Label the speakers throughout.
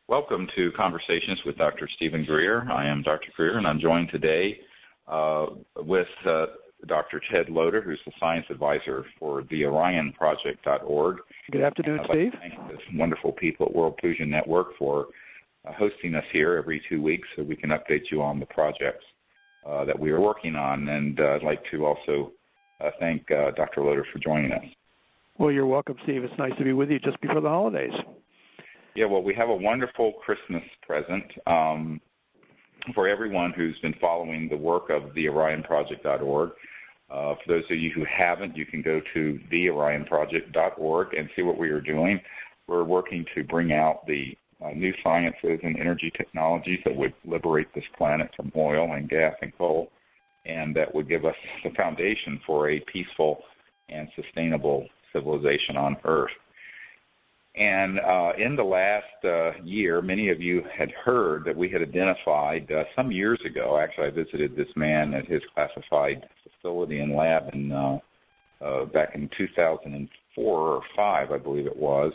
Speaker 1: Welcome to Conversations with Dr. Stephen Greer. I am Dr. Greer, and I'm joined today with Dr. Ted Loder, who's the science advisor for the Orion Project.org.
Speaker 2: Good afternoon, Steve.
Speaker 1: I'd like to thank the wonderful people at World Puja Network for hosting us here every 2 weeks so we can update you on the projects that we are working on. And I'd like to also thank Dr. Loder for joining us.
Speaker 2: Well, you're welcome, Steve. It's nice to be with you just before the holidays.
Speaker 1: Yeah, well, we have a wonderful Christmas present for everyone who's been following the work of the OrionProject.org. For those of you who haven't, you can go to theorionproject.org and see what we are doing. We're working to bring out the new sciences and energy technologies that would liberate this planet from oil and gas and coal, and that would give us the foundation for a peaceful and sustainable civilization on Earth. And in the last year, many of you had heard that we had identified some years ago. Actually, I visited this man at his classified facility and lab back in 2004 or 5, I believe it was.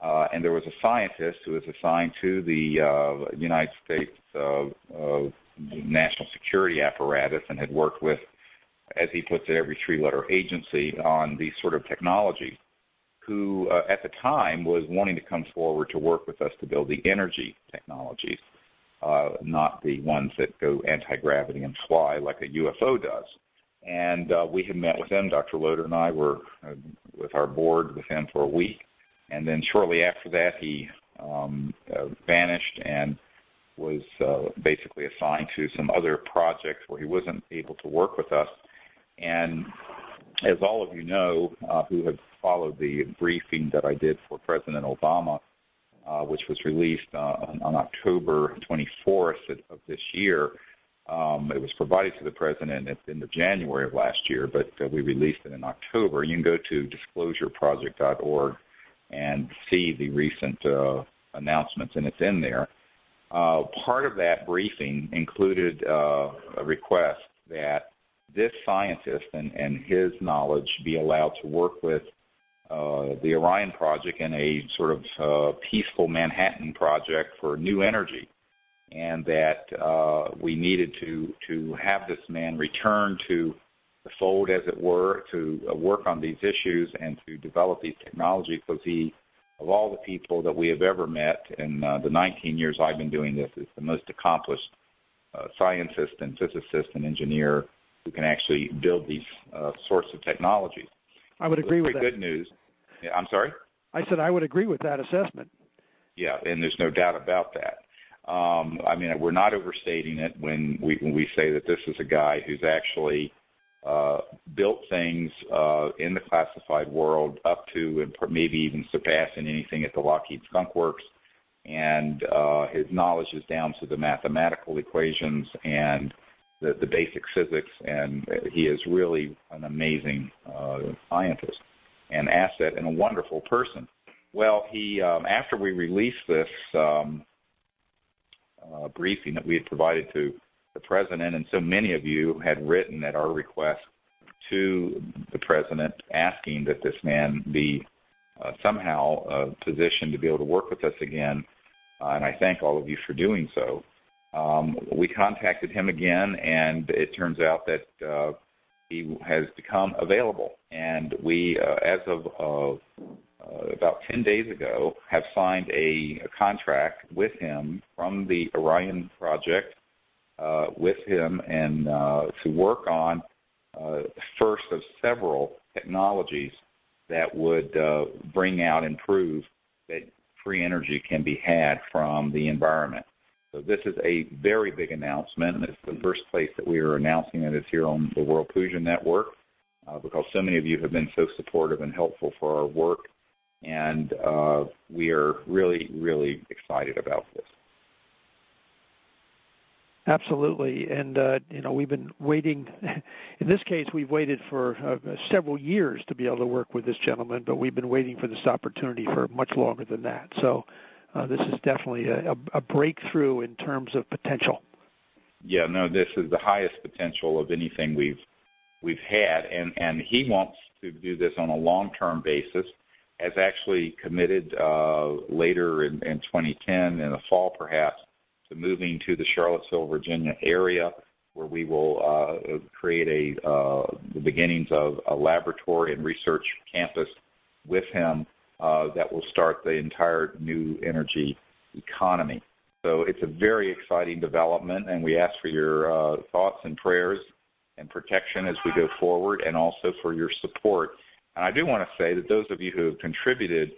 Speaker 1: And there was a scientist who was assigned to the United States national security apparatus and had worked with, as he puts it, every three-letter agency on these sort of technologies, who at the time was wanting to come forward to work with us to build the energy technologies, not the ones that go anti-gravity and fly like a UFO does. And we had met with him. Dr. Loder and I were with our board with him for a week. And then shortly after that, he vanished and was basically assigned to some other projects where he wasn't able to work with us. And as all of you know, who have followed the briefing that I did for President Obama, which was released on October 24th of this year. It was provided to the President in the January of last year, but we released it in October. You can go to disclosureproject.org and see the recent announcements, and it's in there. Part of that briefing included a request that this scientist and his knowledge be allowed to work with the Orion Project in a sort of peaceful Manhattan project for new energy, and that we needed to have this man return to the fold, as it were, to work on these issues and to develop these technologies, because he, of all the people that we have ever met in the 19 years I've been doing this, is the most accomplished scientist and physicist and engineer who can actually build these sorts of technologies.
Speaker 2: I would agree with that.
Speaker 1: Good news. Yeah, I'm sorry?
Speaker 2: I said I would agree with that assessment.
Speaker 1: Yeah, and there's no doubt about that. I mean, we're not overstating it when we say that this is a guy who's actually built things in the classified world up to and maybe even surpassing anything at the Lockheed Skunk Works. And his knowledge is down to the mathematical equations and the basic physics, and he is really an amazing scientist and asset and a wonderful person. Well, he after we released this briefing that we had provided to the President, and so many of you had written at our request to the President asking that this man be somehow positioned to be able to work with us again, and I thank all of you for doing so. We contacted him again, and it turns out that he has become available. And we, as of about 10 days ago, have signed a contract with him from the Orion Project with him and to work on the first of several technologies that would bring out and prove that free energy can be had from the environment. So this is a very big announcement, and it's the first place that we are announcing it is here on the World Puja Network, because so many of you have been so supportive and helpful for our work, and we are really, really excited about this.
Speaker 2: Absolutely, and we've been waiting. In this case, we've waited for several years to be able to work with this gentleman, but we've been waiting for this opportunity for much longer than that. So this is definitely a breakthrough in terms of potential.
Speaker 1: Yeah, no, this is the highest potential of anything we've had, and he wants to do this on a long-term basis. has actually committed later in 2010, in the fall perhaps, to moving to the Charlottesville, Virginia area, where we will create the beginnings of a laboratory and research campus with him that will start the entire new energy economy. So it's a very exciting development, and we ask for your thoughts and prayers and protection as we go forward, and also for your support. And I do want to say that those of you who have contributed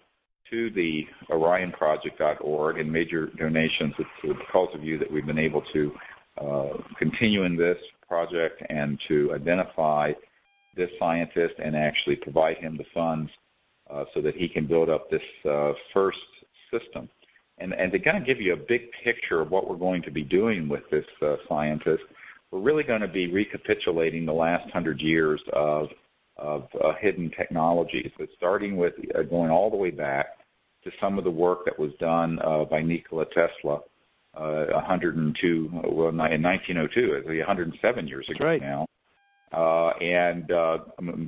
Speaker 1: to the orionproject.org and made your donations, it's because of you that we've been able to continue in this project and to identify this scientist and actually provide him the funds so that he can build up this first system. And to kind of give you a big picture of what we're going to be doing with this scientist, we're really going to be recapitulating the last 100 years of hidden technologies. But starting with going all the way back to some of the work that was done by Nikola Tesla in 1902, it'll be 107 years ago
Speaker 2: right.
Speaker 1: now, and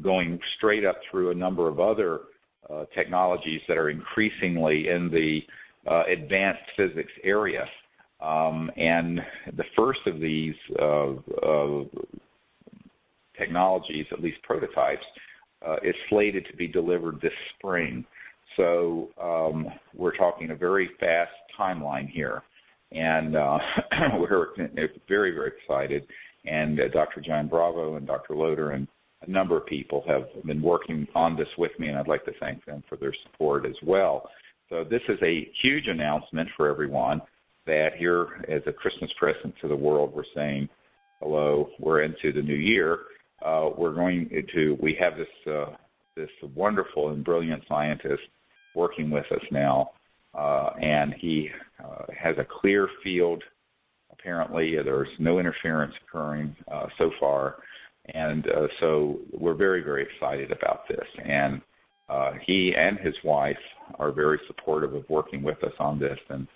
Speaker 1: going straight up through a number of other technologies that are increasingly in the advanced physics area. And the first of these technologies, at least prototypes, is slated to be delivered this spring. So we're talking a very fast timeline here. And we're very, very excited. And Dr. John Bravo and Dr. Loder and a number of people have been working on this with me, and I'd like to thank them for their support as well. So this is a huge announcement for everyone that here as a Christmas present to the world, we're saying, hello, we're into the new year. We have this wonderful and brilliant scientist working with us now, and he has a clear field. Apparently, there's no interference occurring so far, and so we're very, very excited about this. And he and his wife are very supportive of working with us on this, and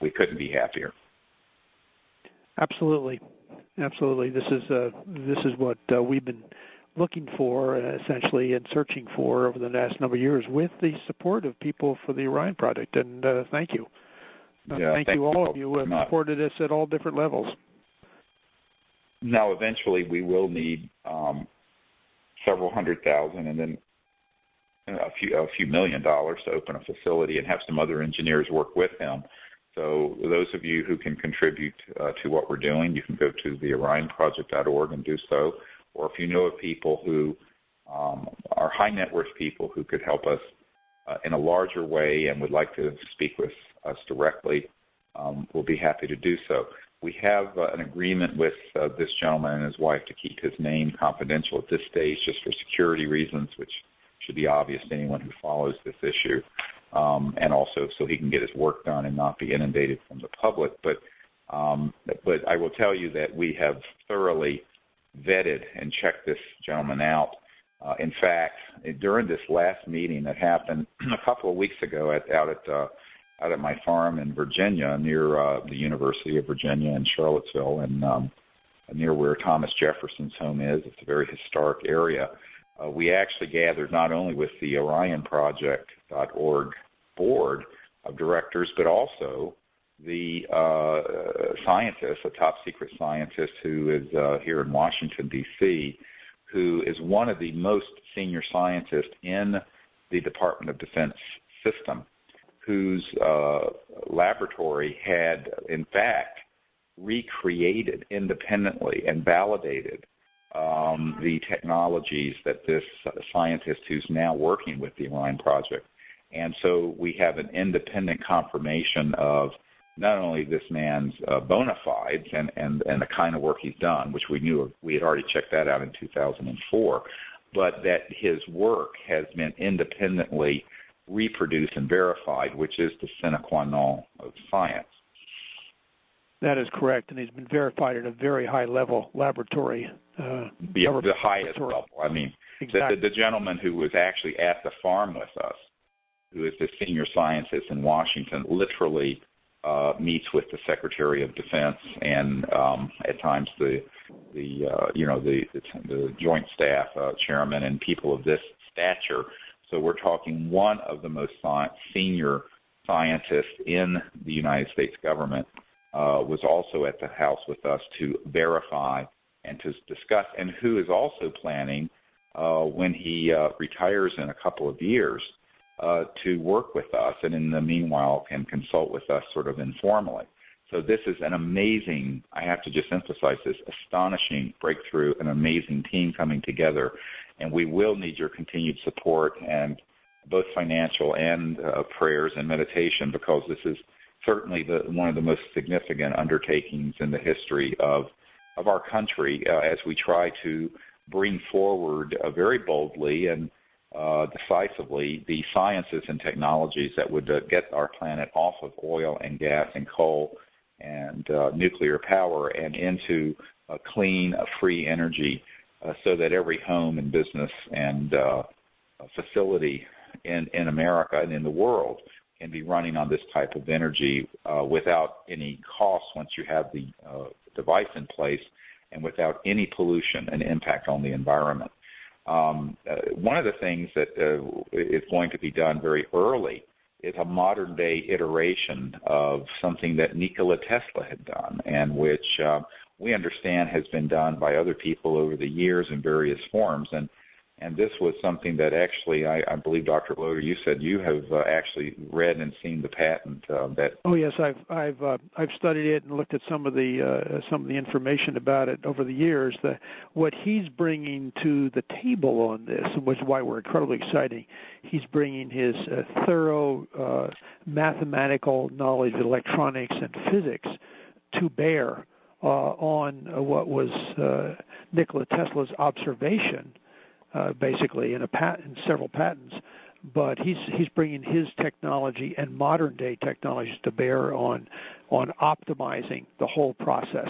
Speaker 1: we couldn't be happier.
Speaker 2: Absolutely. This is what we've been looking for, essentially, and searching for over the last number of years, with the support of people for the Orion Project. And thank you. Thank you, all of you who have supported us at all different levels.
Speaker 1: Now, eventually, we will need several $100,000 and then a few $1 million to open a facility and have some other engineers work with him. So those of you who can contribute to what we're doing, you can go to the orionproject.org and do so. Or if you know of people who are high net worth people who could help us in a larger way and would like to speak with us directly, we'll be happy to do so. We have an agreement with this gentleman and his wife to keep his name confidential at this stage, just for security reasons, which should be obvious to anyone who follows this issue, and also so he can get his work done and not be inundated from the public. But I will tell you that we have thoroughly vetted and checked this gentleman out. In fact, during this last meeting that happened a couple of weeks ago out at my farm in Virginia, near the University of Virginia in Charlottesville, and near where Thomas Jefferson's home is. It's a very historic area. We actually gathered not only with the orionproject.org board of directors, but also the scientist, a top secret scientist who is here in Washington, D.C., who is one of the most senior scientists in the Department of Defense system, whose laboratory had, in fact, recreated independently and validated the technologies that this scientist who's now working with the Orion Project. And so we have an independent confirmation of not only this man's bona fides and the kind of work he's done, which we had already checked that out in 2004, but that his work has been independently reproduced and verified, which is the sine qua non of science.
Speaker 2: That is correct, and he's been verified at a very high-level laboratory.
Speaker 1: The highest level. I mean, exactly. The gentleman who was actually at the farm with us, who is the senior scientist in Washington, literally meets with the Secretary of Defense and at times the Joint Staff Chairman and people of this stature. So we're talking one of the most senior scientists in the United States government was also at the house with us to verify and to discuss, and who is also planning when he retires in a couple of years to work with us, and in the meanwhile can consult with us sort of informally. So this is an amazing, I have to just emphasize this, astonishing breakthrough, an amazing team coming together, and we will need your continued support, and both financial and prayers and meditation, because this is certainly one of the most significant undertakings in the history of our country as we try to bring forward very boldly and decisively the sciences and technologies that would get our planet off of oil and gas and coal and nuclear power and into clean, free energy so that every home and business and facility in America and in the world can be running on this type of energy without any cost once you have the device in place and without any pollution and impact on the environment. One of the things that is going to be done very early is a modern-day iteration of something that Nikola Tesla had done, and which we understand has been done by other people over the years in various forms. And this was something that actually, I believe, Dr. Loder, you said you have actually read and seen the patent that.
Speaker 2: Oh yes, I've studied it and looked at some of the information about it over the years. What he's bringing to the table on this, which is why we're incredibly exciting, he's bringing his thorough mathematical knowledge of electronics and physics to bear on what was Nikola Tesla's observation. Basically in several patents, but he's bringing his technology and modern day technologies to bear on optimizing the whole process.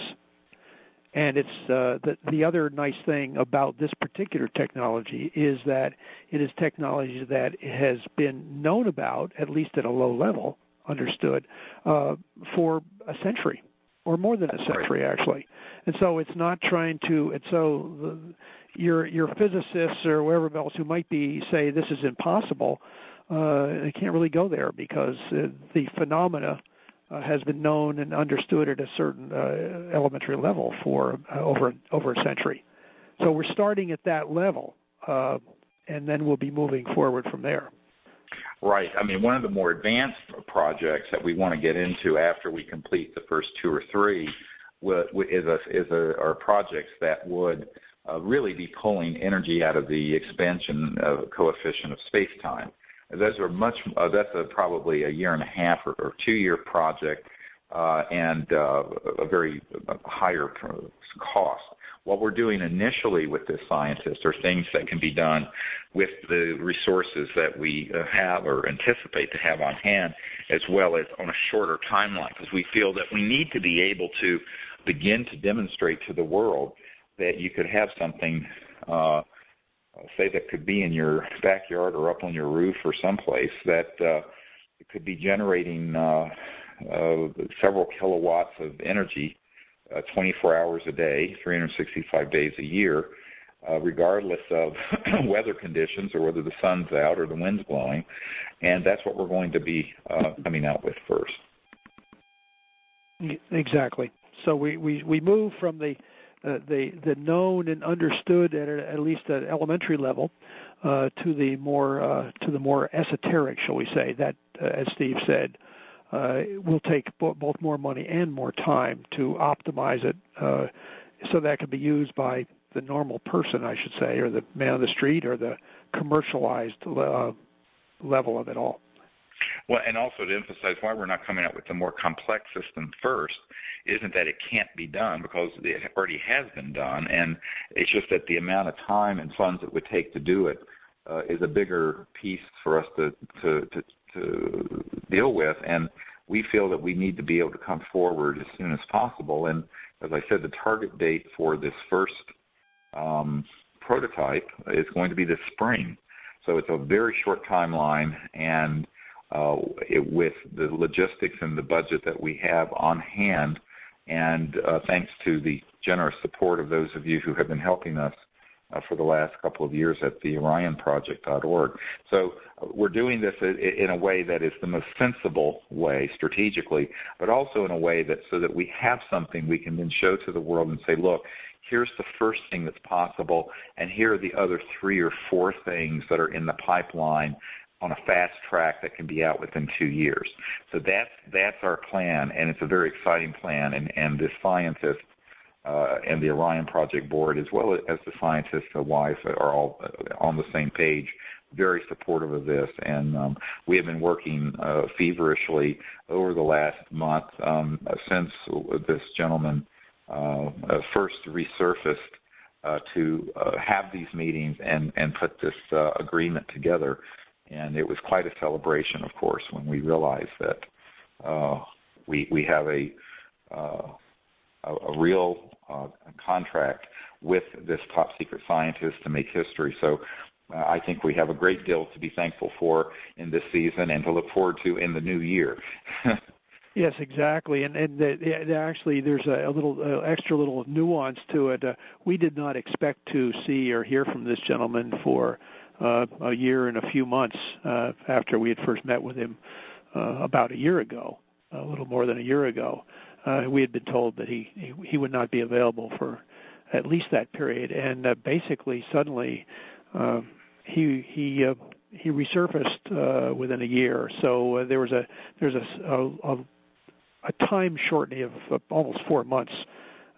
Speaker 2: And it's the other nice thing about this particular technology is that it is technology that has been known about, at least at a low level, understood, for a century or more than a century actually. And so it's not trying to. And so your physicists or whoever else who might be say this is impossible, they can't really go there because the phenomena has been known and understood at a certain elementary level for over a century. So we're starting at that level, and then we'll be moving forward from there.
Speaker 1: Right. I mean, one of the more advanced projects that we want to get into after we complete the first two or three are projects that would really be pulling energy out of the expansion coefficient of space-time. Those are that's probably a year and a half or 2 year project and a very higher cost. What we're doing initially with this scientist are things that can be done with the resources that we have or anticipate to have on hand, as well as on a shorter timeline, because we feel that we need to be able to begin to demonstrate to the world that you could have something, say, that could be in your backyard or up on your roof or someplace that it could be generating several kilowatts of energy 24 hours a day, 365 days a year, regardless of weather conditions or whether the sun's out or the wind's blowing. And that's what we're going to be coming out with first.
Speaker 2: Exactly. So we move from the known and understood at least at elementary level to the more esoteric, shall we say, that as Steve said, will take both more money and more time to optimize it so that can be used by the normal person, I should say, or the man on the street, or the commercialized level of it all.
Speaker 1: Well, and also to emphasize why we're not coming up with a more complex system first isn't that it can't be done, because it already has been done, and it's just that the amount of time and funds it would take to do it is a bigger piece for us to deal with, and we feel that we need to be able to come forward as soon as possible. And as I said, the target date for this first prototype is going to be this spring. So it's a very short timeline, and with the logistics and the budget that we have on hand, and thanks to the generous support of those of you who have been helping us for the last couple of years at the orionproject.org. So we're doing this in a way that is the most sensible way strategically, but also in a way that so that we have something we can then show to the world and say, look, here's the first thing that's possible, and here are the other 3 or 4 things that are in the pipeline on a fast track that can be out within 2 years. So that's our plan, and it's a very exciting plan, and the scientists and the Orion Project board, as well as the scientists, the wife, are all on the same page, very supportive of this. And we have been working feverishly over the last month since this gentleman first resurfaced to have these meetings and put this agreement together. And it was quite a celebration, of course, when we realized that we have a real contract with this top secret scientist to make history. So I think we have a great deal to be thankful for in this season and to look forward to in the new year.
Speaker 2: Yes, exactly, and actually there's a little extra little nuance to it. We did not expect to see or hear from this gentleman for a year and a few months after we had first met with him about a year ago, a little more than a year ago. We had been told that he would not be available for at least that period, and basically suddenly he resurfaced within a year. So there's a time shortening of almost 4 months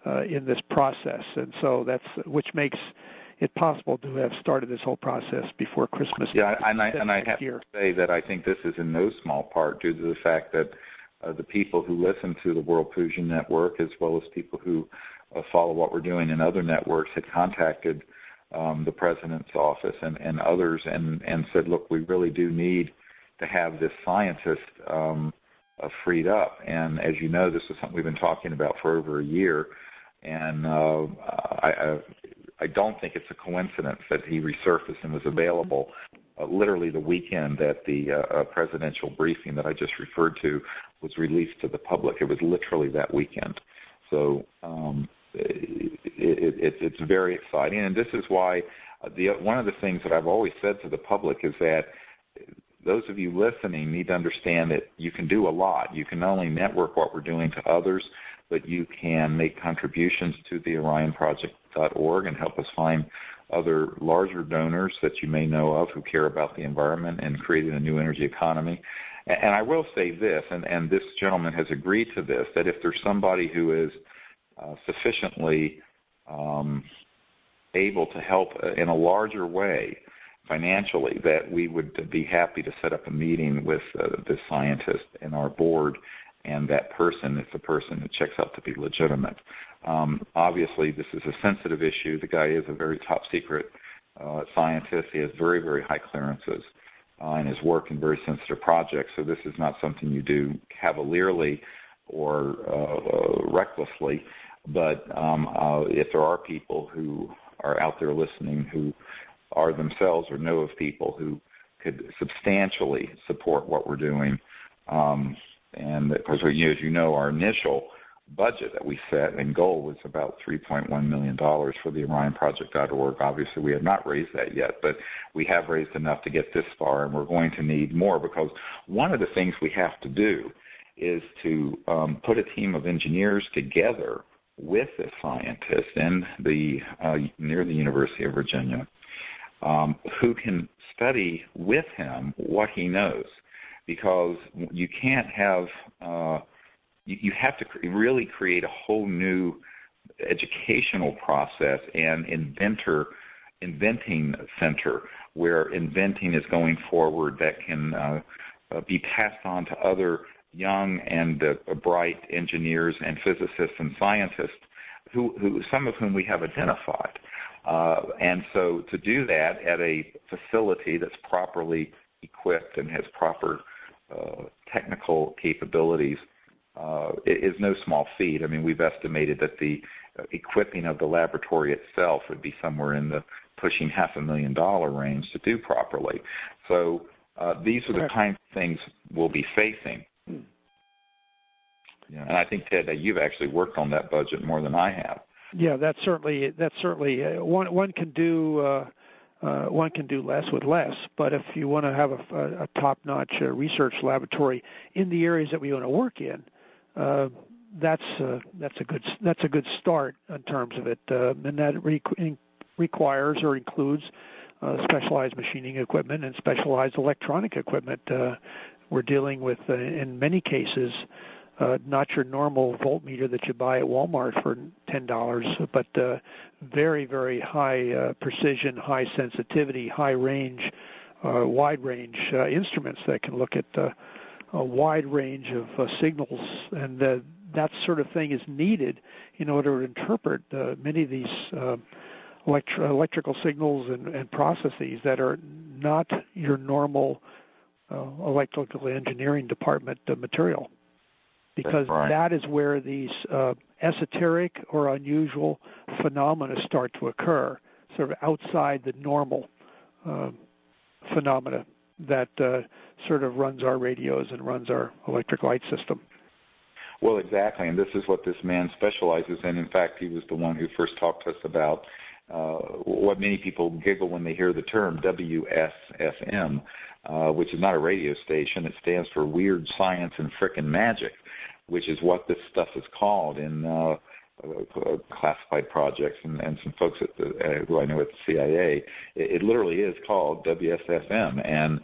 Speaker 2: in this process, and so which makes it possible to have started this whole process before Christmas.
Speaker 1: Yeah, and I have to say that I think this is in no small part due to the fact that the people who listen to the World Puja Network, as well as people who follow what we're doing in other networks, had contacted the President's office and others and said, look, we really do need to have this scientist freed up. And as you know, this is something we've been talking about for over a year. And I don't think it's a coincidence that he resurfaced and was available literally the weekend that the presidential briefing that I just referred to was released to the public. It was literally that weekend. So it's very exciting. And this is why one of the things that I've always said to the public is that those of you listening need to understand that you can do a lot. You can not only network what we're doing to others, but you can make contributions to the orionproject.org and help us find other larger donors that you may know of who care about the environment and creating a new energy economy. And I will say this, and this gentleman has agreed to this, that if there's somebody who is sufficiently able to help in a larger way financially, that we would be happy to set up a meeting with this scientist and our board and that person if the person that checks out to be legitimate. Obviously, this is a sensitive issue. The guy is a very top secret scientist. He has very, very high clearances and has worked in very sensitive projects. So this is not something you do cavalierly or recklessly. But if there are people who are out there listening who are themselves or know of people who could substantially support what we're doing, and of course, as you know, our initial budget that we set and goal was about $3.1 million for the orionproject.org. Obviously, we have not raised that yet, but we have raised enough to get this far, and we're going to need more because one of the things we have to do is to put a team of engineers together with a scientist in near the University of Virginia who can study with him what he knows, because you can't have you have to really create a whole new educational process and inventing center where inventing is going forward that can be passed on to other young and bright engineers and physicists and scientists, who some of whom we have identified. And so to do that at a facility that's properly equipped and has proper technical capabilities is no small feat. I mean, we've estimated that the equipping of the laboratory itself would be somewhere in the pushing $500,000 range to do properly. So these are the kinds of things we'll be facing. Yeah, and I think, Ted, that you've actually worked on that budget more than I have.
Speaker 2: Yeah, that's certainly one can do less with less. But if you want to have a top-notch research laboratory in the areas that we want to work in, that's a good start in terms of it, and that requires or includes specialized machining equipment and specialized electronic equipment. We're dealing with, in many cases, not your normal voltmeter that you buy at Walmart for $10, but very, very high precision, high sensitivity, high range, wide range instruments that can look at a wide range of signals, and that sort of thing is needed in order to interpret many of these electrical signals and processes that are not your normal electrical engineering department material. Because that is where these esoteric or unusual phenomena start to occur, sort of outside the normal phenomena that sort of runs our radios and runs our electric light system.
Speaker 1: Well, exactly, and this is what this man specializes in. In fact, he was the one who first talked to us about what many people giggle when they hear the term WSFM, which is not a radio station. It stands for Weird Science and Frickin' Magic, which is what this stuff is called in classified projects and some folks at who I know at the CIA. It literally is called WSFM, and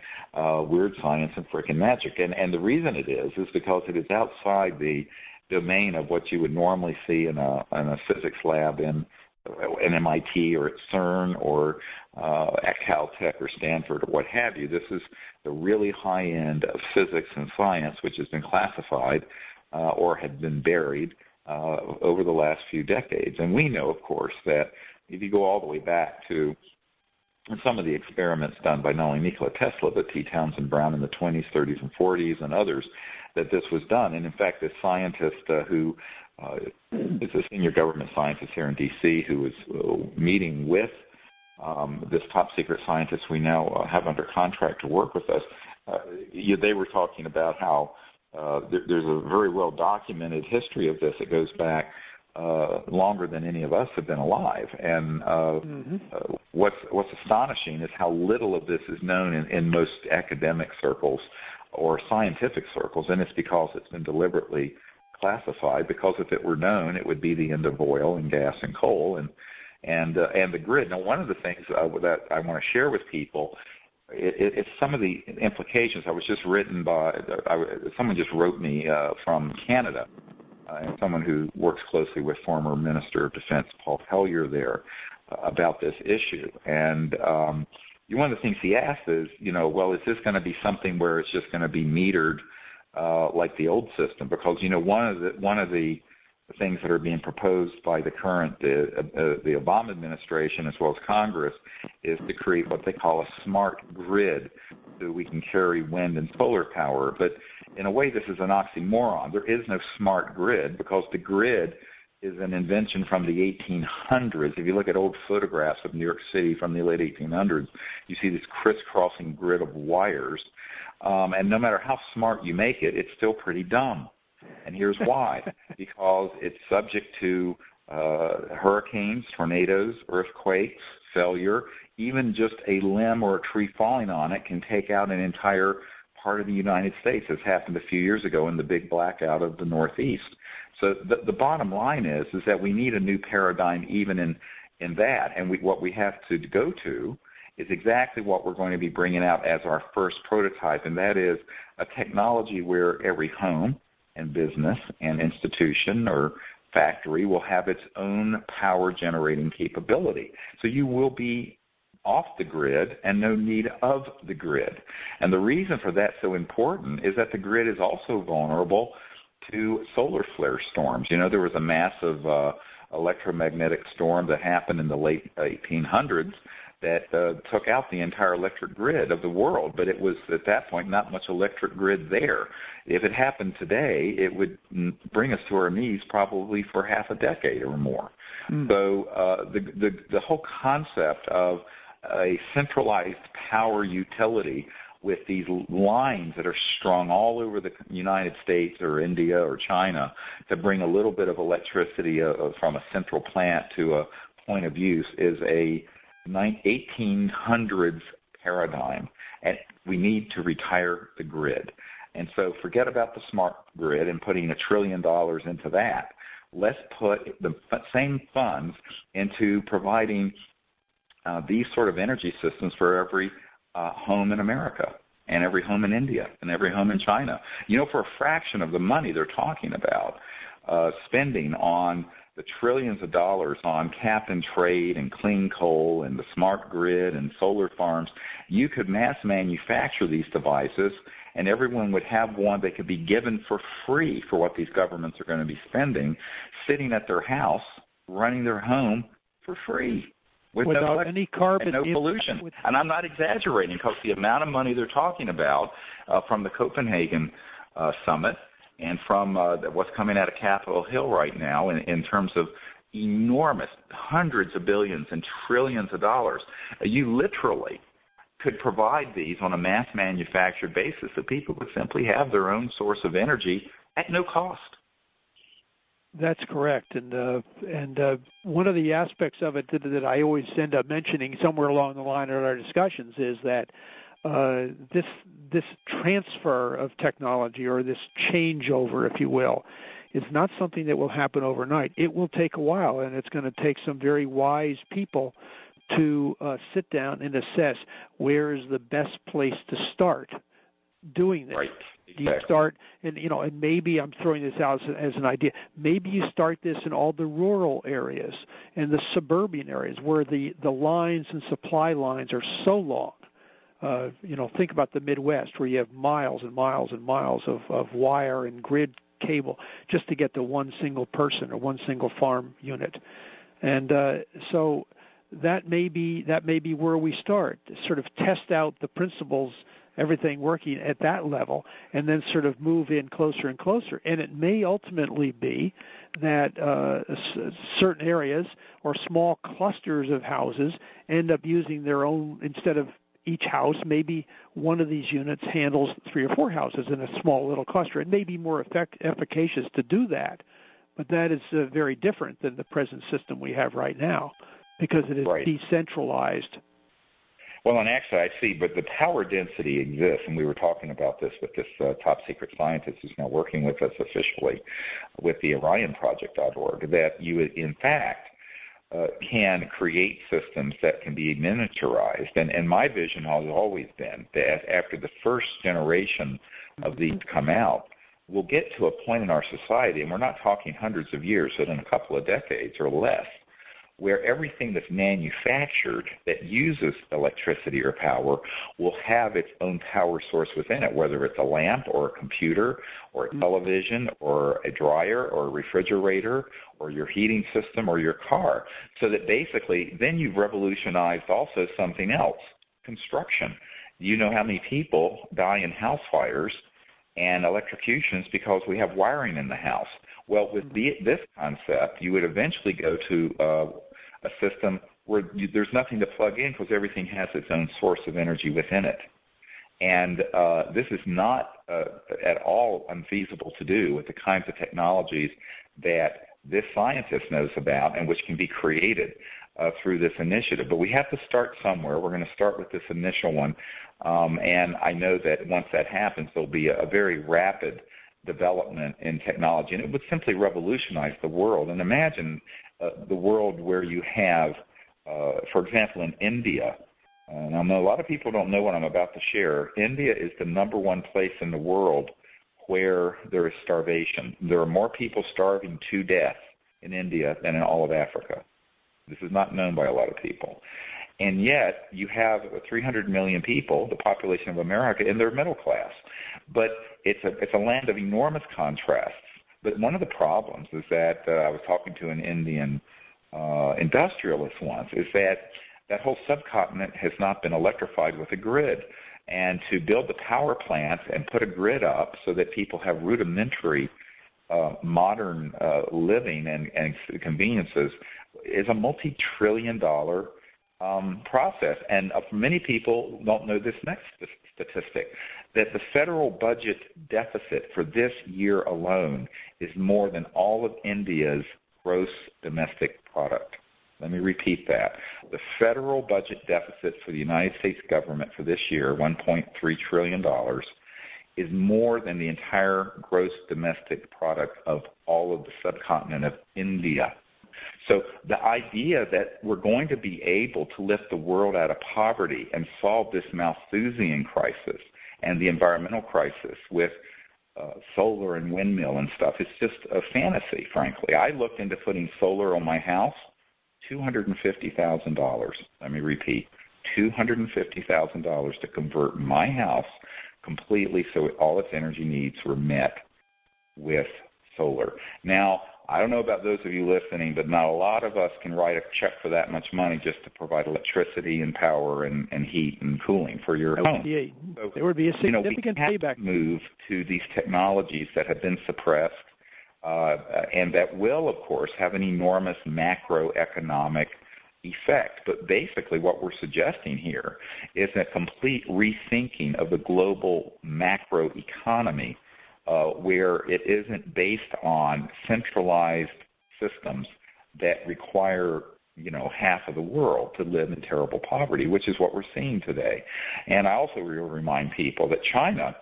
Speaker 1: Weird Science and Frickin' Magic. And the reason it is because it is outside the domain of what you would normally see in a physics lab in MIT or at CERN or at Caltech or Stanford or what have you. This is the really high end of physics and science, which has been classified or had been buried over the last few decades. And we know, of course, that if you go all the way back to some of the experiments done by not only Nikola Tesla, but T. Townsend Brown in the 20s, 30s, and 40s, and others, that this was done. And in fact, this scientist who is a senior government scientist here in D.C. who was meeting with this top secret scientist we now have under contract to work with us, they were talking about how there's a very well documented history of this. It goes back longer than any of us have been alive. And what's astonishing is how little of this is known in most academic circles or scientific circles, and it's because it's been deliberately classified, because if it were known, it would be the end of oil and gas and coal and the grid. Now, one of the things that I want to share with people, it's some of the implications. I was just someone just wrote me from Canada, and someone who works closely with former Minister of Defense Paul Hellyer there about this issue. And one of the things he asked is, well, is this going to be something where it's just going to be metered like the old system? Because one of the things that are being proposed by the current the Obama administration as well as Congress is to create what they call a smart grid, so we can carry wind and solar power. But in a way, this is an oxymoron. There is no smart grid, because the grid is an invention from the 1800s. If you look at old photographs of New York City from the late 1800s, you see this crisscrossing grid of wires. And no matter how smart you make it, it's still pretty dumb. And here's why. Because it's subject to hurricanes, tornadoes, earthquakes, failure. Even just a limb or a tree falling on it can take out an entire part of the United States, as happened a few years ago in the big blackout of the Northeast. So the bottom line is that we need a new paradigm even in that. And what we have to go to is exactly what we're going to be bringing out as our first prototype, and that is a technology where every home and business and institution or factory will have its own power generating capability. So you will be off the grid and no need of the grid. And the reason for that so important is that the grid is also vulnerable to solar flare storms. There was a massive electromagnetic storm that happened in the late 1800s that took out the entire electric grid of the world, but it was at that point not much electric grid there. If it happened today, it would bring us to our knees probably for half a decade or more. So the whole concept of a centralized power utility with these lines that are strung all over the United States or India or China to bring a little bit of electricity from a central plant to a point of use is a 1800s paradigm, and we need to retire the grid. And so forget about the smart grid and putting $1 trillion into that. Let's put the same funds into providing these sort of energy systems for every home in America and every home in India and every home in China. You know, for a fraction of the money they're talking about spending on the trillions of dollars on cap and trade and clean coal and the smart grid and solar farms, you could mass manufacture these devices and everyone would have one that could be given for free for what these governments are going to be spending, sitting at their house, running their home for free.
Speaker 2: Without any carbon,
Speaker 1: and no pollution. And I'm not exaggerating, because the amount of money they're talking about from the Copenhagen summit and from what's coming out of Capitol Hill right now in terms of enormous hundreds of billions and trillions of dollars, you literally could provide these on a mass manufactured basis so people would simply have their own source of energy at no cost.
Speaker 2: That's correct, and one of the aspects of it that I always end up mentioning somewhere along the line in our discussions is that this transfer of technology, or this changeover, if you will, is not something that will happen overnight. It will take a while, and it's going to take some very wise people to sit down and assess where is the best place to start doing this.
Speaker 1: Right.
Speaker 2: Do you start, and maybe I'm throwing this out as an idea, maybe you start this in all the rural areas and the suburban areas where the lines and supply lines are so long. Think about the Midwest, where you have miles and miles and miles of wire and grid cable just to get to one single person or one single farm unit. And so that may be where we start, sort of test out the principles, everything working at that level, and then sort of move in closer and closer. And it may ultimately be that certain areas or small clusters of houses end up using their own, instead of each house, maybe one of these units handles 3 or 4 houses in a small little cluster. It may be more efficacious to do that, but that is very different than the present system we have right now, because it is decentralized.
Speaker 1: Well, and actually, I see, but the power density exists, and we were talking about this with this top-secret scientist who's now working with us officially with the Orion Project.org, that you, in fact, can create systems that can be miniaturized. And my vision has always been that after the first generation of these come out, we'll get to a point in our society, and we're not talking hundreds of years, but in a couple of decades or less, where everything that's manufactured that uses electricity or power will have its own power source within it, whether it's a lamp or a computer or a television or a dryer or a refrigerator or your heating system or your car. So that basically then you've revolutionized also something else, construction. You know how many people die in house fires and electrocutions because we have wiring in the house. Well, with this concept, you would eventually go to a system where there's nothing to plug in because everything has its own source of energy within it. And this is not at all unfeasible to do with the kinds of technologies that this scientist knows about and which can be created through this initiative. But we have to start somewhere. We're going to start with this initial one. And I know that once that happens, there'll be a very rapid development in technology, and it would simply revolutionize the world. And imagine the world where you have, for example, in India, and I know a lot of people don't know what I'm about to share, India is the #1 place in the world where there is starvation. There are more people starving to death in India than in all of Africa. This is not known by a lot of people. And yet you have 300 million people, the population of America, in their middle class. But it's a land of enormous contrasts. But one of the problems is that I was talking to an Indian industrialist once, is that whole subcontinent has not been electrified with a grid. And to build the power plants and put a grid up so that people have rudimentary modern living and conveniences is a multi-trillion-dollar process. And many people don't know this next statistic, that the federal budget deficit for this year alone is more than all of India's gross domestic product. Let me repeat that. The federal budget deficit for the United States government for this year, $1.3 trillion, is more than the entire gross domestic product of all of the subcontinent of India. So the idea that we're going to be able to lift the world out of poverty and solve this Malthusian crisis and the environmental crisis with solar and windmill and stuff, it's just a fantasy, frankly. I looked into putting solar on my house, $250,000. Let me repeat, $250,000 to convert my house completely so all its energy needs were met with solar. Now, I don't know about those of you listening, but not a lot of us can write a check for that much money just to provide electricity and power and heat and cooling for your home.
Speaker 2: There would be a significant payback.
Speaker 1: We have to move to these technologies that have been suppressed and that will, of course, have an enormous macroeconomic effect. But basically what we're suggesting here is a complete rethinking of the global macroeconomy where it isn't based on centralized systems that require, half of the world to live in terrible poverty, which is what we're seeing today. And I also will remind people that China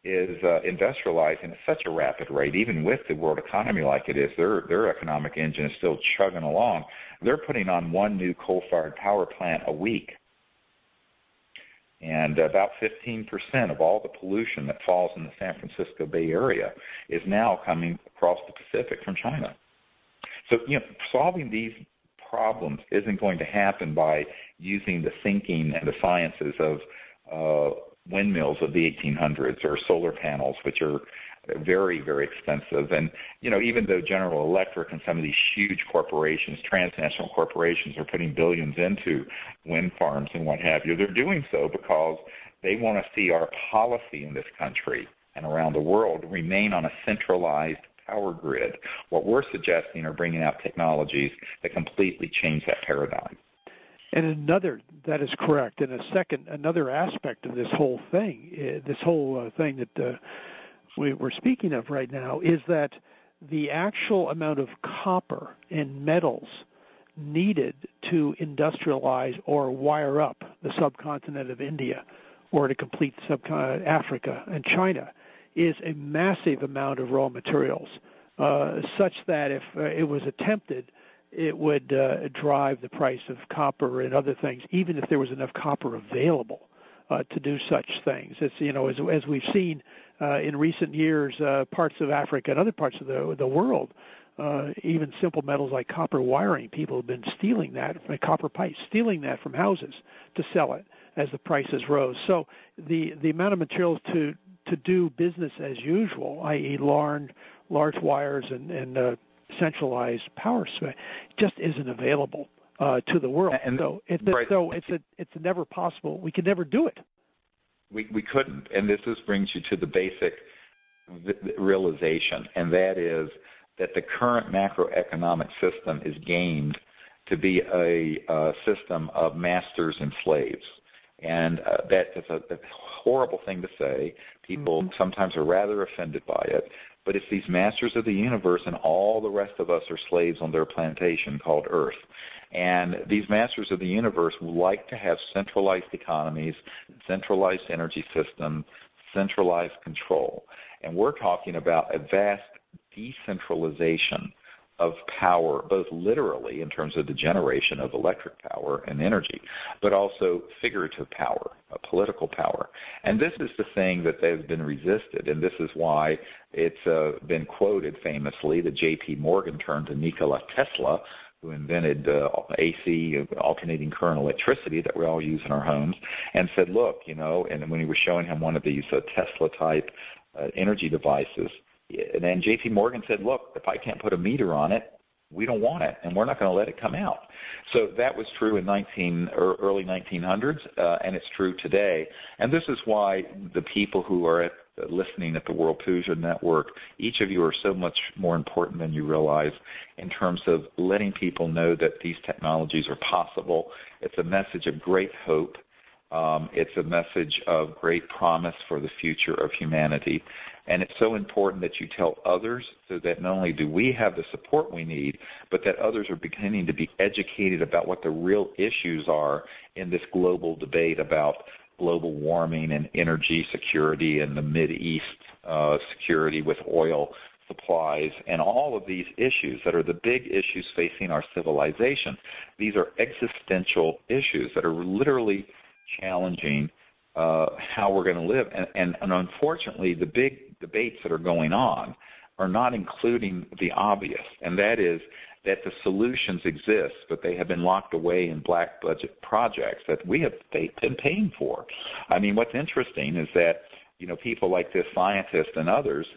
Speaker 1: is industrializing at such a rapid rate, even with the world economy like it is, their economic engine is still chugging along. They're putting on one new coal-fired power plant a week. And about 15% of all the pollution that falls in the San Francisco Bay Area is now coming across the Pacific from China. So, solving these problems isn't going to happen by using the thinking and the sciences of windmills of the 1800s or solar panels, which are very, very expensive. And, even though General Electric and some of these huge corporations, transnational corporations, are putting billions into wind farms and what have you, they're doing so because they want to see our policy in this country and around the world remain on a centralized power grid. What we're suggesting are bringing out technologies that completely change that paradigm.
Speaker 2: And that is correct. And another aspect of this whole thing, that we're speaking of right now, is that the actual amount of copper and metals needed to industrialize or wire up the subcontinent of India or to complete Africa and China is a massive amount of raw materials, such that if it was attempted, it would drive the price of copper and other things, even if there was enough copper available to do such things. It's, as we've seen in recent years, parts of Africa and other parts of the world, even simple metals like copper wiring, people have been stealing that, copper pipes, stealing that from houses to sell it as the prices rose. So the amount of materials to do business as usual, i.e. large wires and centralized power just isn't available to the world. And so it's never possible. We could never do it.
Speaker 1: We couldn't. And this brings you to the basic realization, and that is that the current macroeconomic system is gamed to be a system of masters and slaves. And that is a horrible thing to say. People sometimes are rather offended by it. But it's these masters of the universe, and all the rest of us are slaves on their plantation called Earth. And these masters of the universe like to have centralized economies, centralized energy systems, centralized control. And we're talking about a vast decentralization of power, both literally in terms of the generation of electric power and energy, but also figurative power, political power. And this is the thing that has been resisted, and this is why it's been quoted famously that J.P. Morgan turned to Nikola Tesla, who invented AC, alternating current electricity that we all use in our homes, and said, look, and when he was showing him one of these Tesla-type energy devices, and then J.P. Morgan said, look, if I can't put a meter on it, we don't want it, and we're not going to let it come out. So that was true in early 1900s, and it's true today. And this is why the people who are listening at the World Puja Network, each of you are so much more important than you realize in terms of letting people know that these technologies are possible. It's a message of great hope. It's a message of great promise for the future of humanity. And it's so important that you tell others so that not only do we have the support we need, but that others are beginning to be educated about what the real issues are in this global debate about global warming and energy security and the Mideast security with oil supplies and all of these issues that are the big issues facing our civilization. These are existential issues that are literally challenging how we're going to live. And unfortunately, the big debates that are going on are not including the obvious, and that is that the solutions exist, but they have been locked away in black budget projects that we have been paying for. I mean, what's interesting is that, people like this scientist and others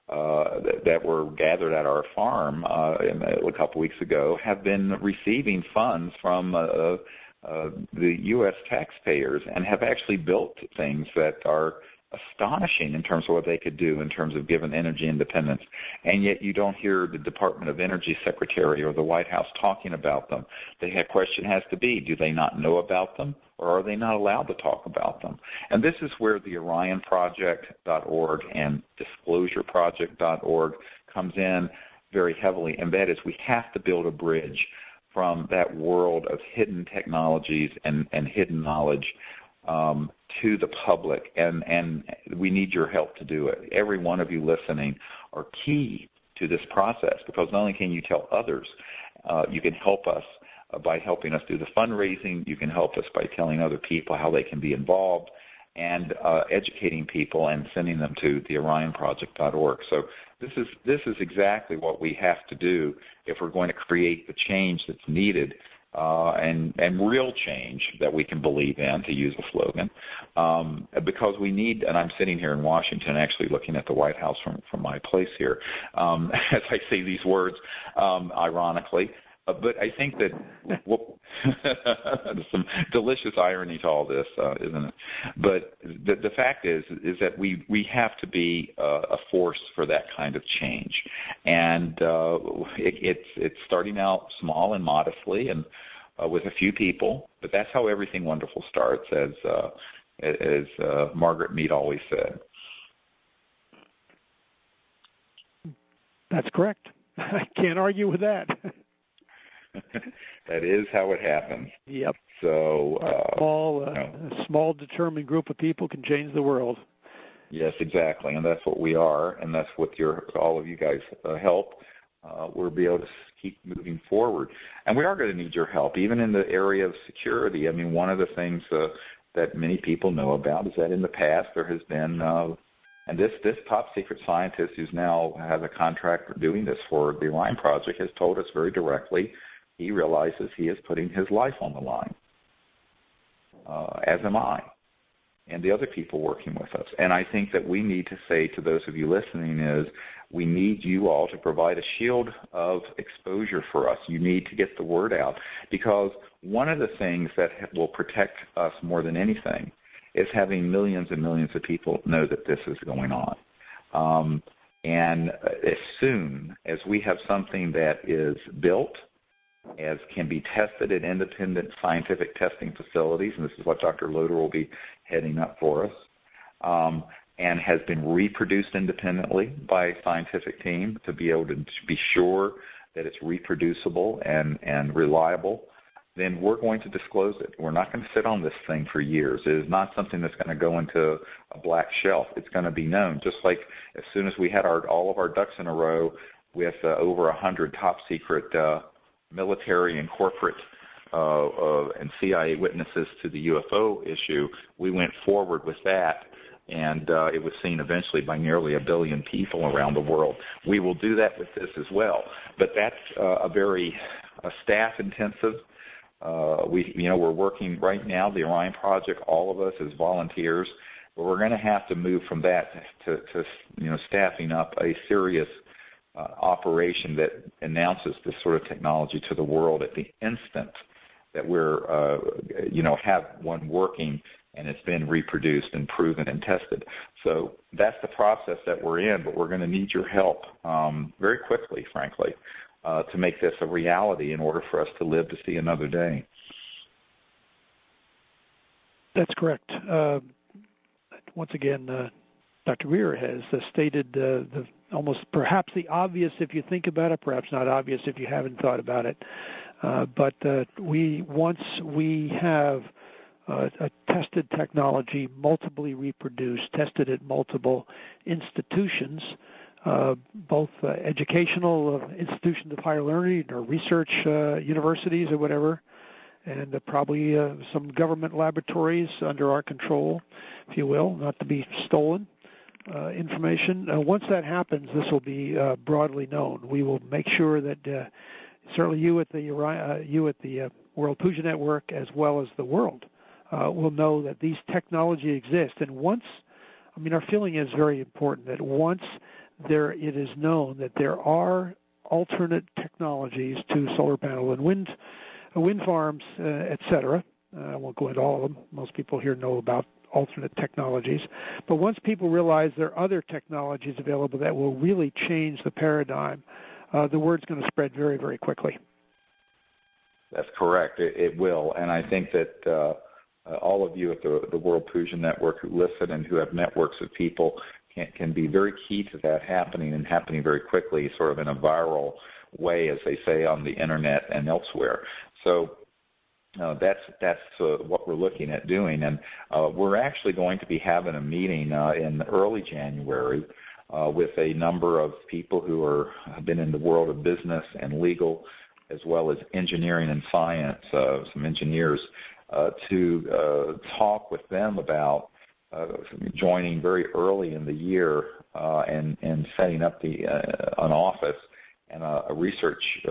Speaker 1: that were gathered at our farm a couple weeks ago have been receiving funds from the U.S. taxpayers and have actually built things that are astonishing in terms of what they could do in terms of giving energy independence. And yet you don't hear the Department of Energy Secretary or the White House talking about them. The question has to be, do they not know about them, or are they not allowed to talk about them? And this is where the Orion Project.org and disclosureproject.org comes in very heavily, and that is we have to build a bridge from that world of hidden technologies and hidden knowledge to the public, and we need your help to do it. Every one of you listening are key to this process, because not only can you tell others, you can help us by helping us do the fundraising. You can help us by telling other people how they can be involved and educating people and sending them to the OrionProject.org. So this is exactly what we have to do if we're going to create the change that's needed, and real change that we can believe in, to use a slogan, because we need, and I'm sitting here in Washington actually looking at the White House from my place here, as I say these words ironically, but I think that there's some delicious irony to all this, isn't it? But the fact is that we have to be a force for that kind of change, and it's starting out small and modestly and with a few people. But that's how everything wonderful starts, as Margaret Mead always said.
Speaker 2: That's correct. I can't argue with that.
Speaker 1: That is how it happens.
Speaker 2: Yep.
Speaker 1: So
Speaker 2: a small, determined group of people can change the world.
Speaker 1: Yes, exactly, and that's what we are, and that's what all of you guys help. We'll be able to keep moving forward, and we are going to need your help, even in the area of security. I mean, one of the things that many people know about is that in the past there has been, and this top secret scientist who's now has a contract for doing this for the Orion Project has told us very directly he realizes he is putting his life on the line, as am I, and the other people working with us. And I think that we need to say to those of you listening is we need you all to provide a shield of exposure for us. You need to get the word out, because one of the things that will protect us more than anything is having millions and millions of people know that this is going on. And as soon as we have something that is built, as can be tested at independent scientific testing facilities, and this is what Dr. Loder will be heading up for us, and has been reproduced independently by a scientific team to be able to be sure that it's reproducible and reliable, then we're going to disclose it. We're not going to sit on this thing for years. It is not something that's going to go into a black shelf. It's going to be known, just like as soon as we had all of our ducks in a row with over 100 top secret military and corporate and CIA witnesses to the UFO issue, we went forward with that, and it was seen eventually by nearly 1 billion people around the world. We will do that with this as well, but that's a very staff-intensive. We're working right now, the Orion Project, all of us as volunteers, but we're going to have to move from that to staffing up a serious operation that announces this sort of technology to the world at the instant that we're, have one working and it's been reproduced and proven and tested. So that's the process that we're in, but we're going to need your help very quickly, frankly, to make this a reality in order for us to live to see another day.
Speaker 2: That's correct. Once again, Dr. Greer has stated the almost perhaps the obvious if you think about it, perhaps not obvious if you haven't thought about it. But once we have a tested technology, multiply reproduced, tested at multiple institutions, both educational institutions of higher learning or research universities or whatever, and probably some government laboratories under our control, if you will, not to be stolen information. Once that happens, this will be broadly known. We will make sure that certainly you at the World Puja Network, as well as the world, will know that these technologies exist. And once, our feeling is very important that once it is known that there are alternate technologies to solar panel and wind farms, et cetera. I won't go into all of them. Most people here know about alternate technologies. But once people realize there are other technologies available that will really change the paradigm, the word's going to spread very, very quickly.
Speaker 1: That's correct. It will. And I think that all of you at the World Puja Network who listen and who have networks of people can be very key to that happening and happening very quickly, sort of in a viral way, as they say on the Internet and elsewhere. So that's what we're looking at doing. And we're actually going to be having a meeting in early January with a number of people who have been in the world of business and legal, as well as engineering and science, some engineers, to talk with them about joining very early in the year and setting up an office and a research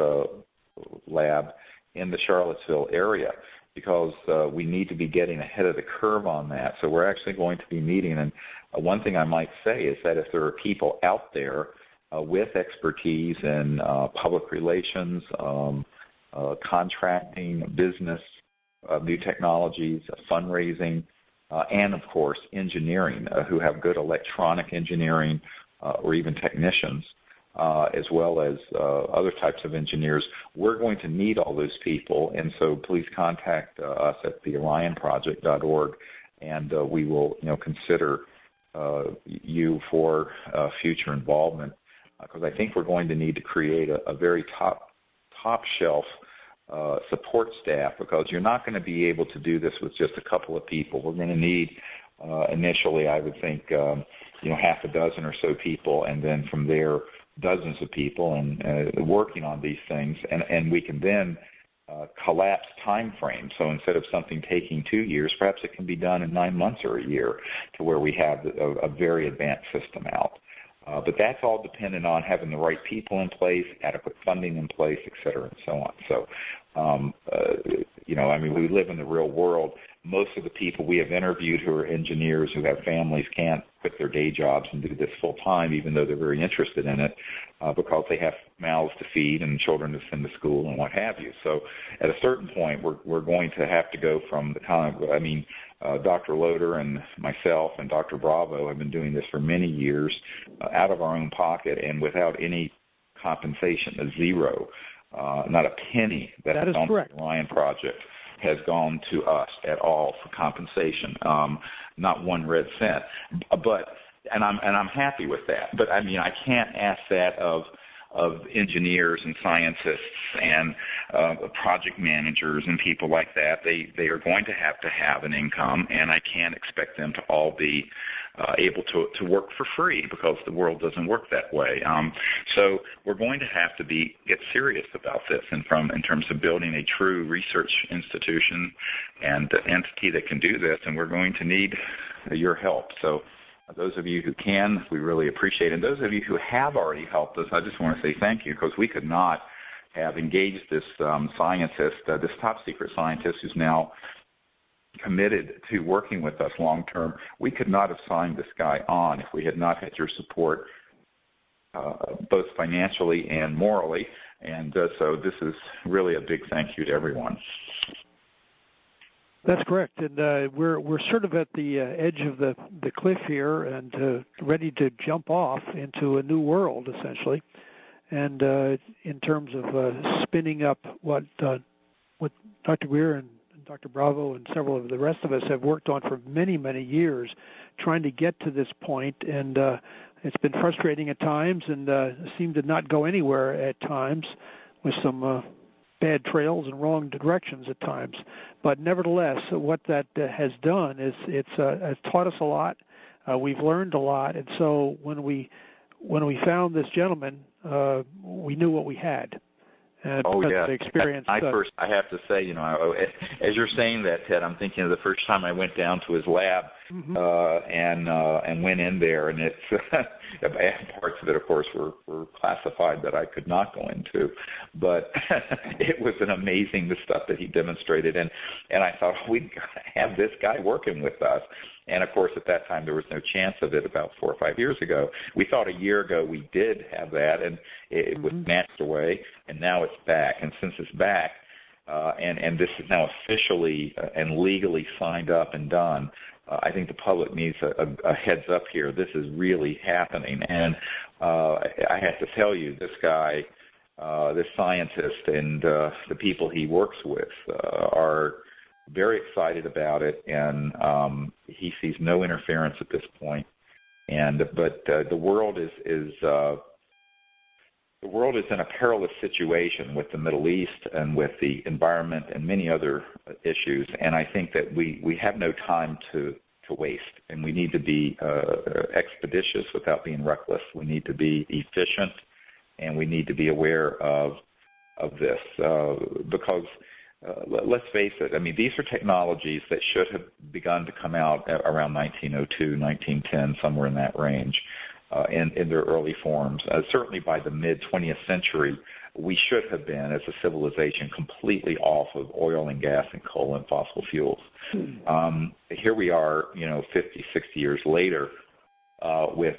Speaker 1: lab in the Charlottesville area, because we need to be getting ahead of the curve on that. So we're actually going to be meeting. And one thing I might say is that if there are people out there with expertise in public relations, contracting, business, new technologies, fundraising, and, of course, engineering, who have good electronic engineering or even technicians, as well as other types of engineers, we're going to need all those people. And so please contact us at the orionproject.org, and we will consider you for future involvement, because I think we're going to need to create a very top shelf support staff, because you're not going to be able to do this with just a couple of people. We're going to need initially, I would think, half a dozen or so people, and then from there dozens of people and working on these things, and we can then collapse time frames. So instead of something taking 2 years, perhaps it can be done in 9 months or a year, to where we have a very advanced system out. But that's all dependent on having the right people in place, adequate funding in place, et cetera, and so on. So, we live in the real world. Most of the people we have interviewed who are engineers who have families can't quit their day jobs and do this full time, even though they're very interested in it, because they have mouths to feed and children to send to school and what have you. So at a certain point, we're going to have to go from Dr. Loder and myself and Dr. Bravo have been doing this for many years out of our own pocket and without any compensation, zero, not a penny
Speaker 2: that is correct.
Speaker 1: The Orion Project has gone to us at all for compensation, not 1 red cent. And I'm happy with that. But I can't ask that of engineers and scientists and project managers and people like that. They are going to have an income, and I can't expect them to all be able to work for free, because the world doesn't work that way. So we're going to have to get serious about this, in terms of building a true research institution and entity that can do this, and we're going to need your help. So those of you who can, we really appreciate it. And those of you who have already helped us, I just want to say thank you, because we could not have engaged this scientist, this top-secret scientist who's now committed to working with us long-term. We could not have signed this guy on if we had not had your support, both financially and morally. And so this is really a big thank you to everyone.
Speaker 2: That's correct, and we're sort of at the edge of the cliff here, and ready to jump off into a new world, essentially. And in terms of spinning up what Dr. Greer and Dr. Bravo and several of the rest of us have worked on for many, many years, trying to get to this point, and it's been frustrating at times and seemed to not go anywhere at times with some bad trails and wrong directions at times. But nevertheless, what that has done is it's taught us a lot. We've learned a lot, and so when we found this gentleman, we knew what we had.
Speaker 1: Yeah.
Speaker 2: The experience.
Speaker 1: I have to say, as you're saying that, Ted, I'm thinking of the first time I went down to his lab and went in there, and it's parts of it, of course, were classified that I could not go into, but it was an amazing the stuff that he demonstrated, and I thought we've got to have this guy working with us. And, of course, at that time there was no chance of it about 4 or 5 years ago. We thought a year ago we did have that, and it was snatched away, and now it's back. And since it's back, and this is now officially and legally signed up and done, I think the public needs a heads up here. This is really happening. And I have to tell you, this guy, this scientist, and the people he works with are very excited about it, and he sees no interference at this point. But the world is in a perilous situation with the Middle East and with the environment and many other issues. And I think that we have no time to waste, and we need to be expeditious without being reckless. We need to be efficient, and we need to be aware of this because. Let's face it, I mean, these are technologies that should have begun to come out around 1902, 1910, somewhere in that range, in their early forms. Certainly by the mid-20th century, we should have been, as a civilization, completely off of oil and gas and coal and fossil fuels. Here we are, 50, 60 years later, with,